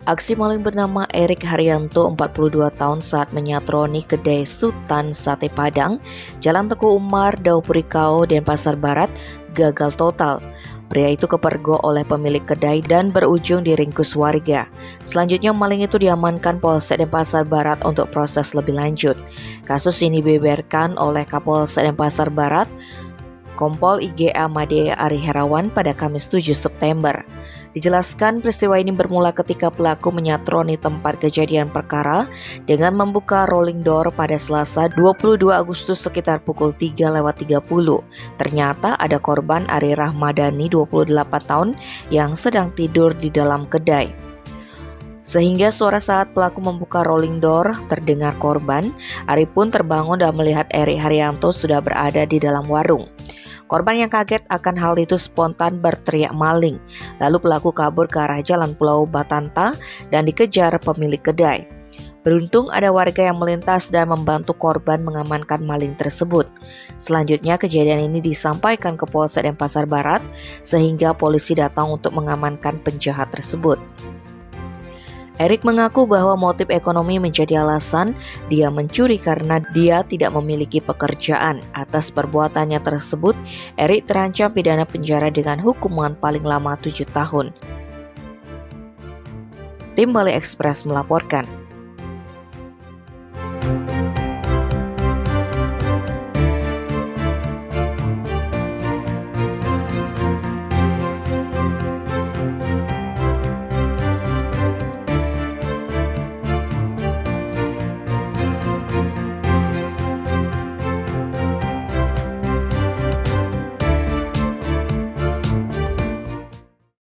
Aksi maling bernama Erik Haryanto, 42 tahun saat menyatroni kedai Sultan Sate Padang, Jalan Teguh Umar, Daupurikao, Denpasar Barat, gagal total. Pria itu kepergok oleh pemilik kedai dan berujung diringkus warga. Selanjutnya maling itu diamankan Polsek Denpasar Barat untuk proses lebih lanjut. Kasus ini dibeberkan oleh Kapolsek Denpasar Barat, Kompol IGA Made Ari Herawan pada Kamis 7 September. Dijelaskan peristiwa ini bermula ketika pelaku menyatroni tempat kejadian perkara dengan membuka rolling door pada Selasa 22 Agustus sekitar pukul 3:30. Ternyata ada korban Ari Rahmadani 28 tahun yang sedang tidur di dalam kedai. Sehingga suara saat pelaku membuka rolling door terdengar korban. Ari pun terbangun dan melihat Erik Haryanto sudah berada di dalam warung. Korban yang kaget akan hal itu spontan berteriak maling. Lalu pelaku kabur ke arah Jalan Pulau Batanta dan dikejar pemilik kedai. Beruntung ada warga yang melintas dan membantu korban mengamankan maling tersebut. Selanjutnya kejadian ini disampaikan ke Polsek Denpasar Barat sehingga polisi datang untuk mengamankan penjahat tersebut. Erik mengaku bahwa motif ekonomi menjadi alasan dia mencuri karena dia tidak memiliki pekerjaan. Atas perbuatannya tersebut, Erik terancam pidana penjara dengan hukuman paling lama 7 tahun. Tim Bali Express melaporkan.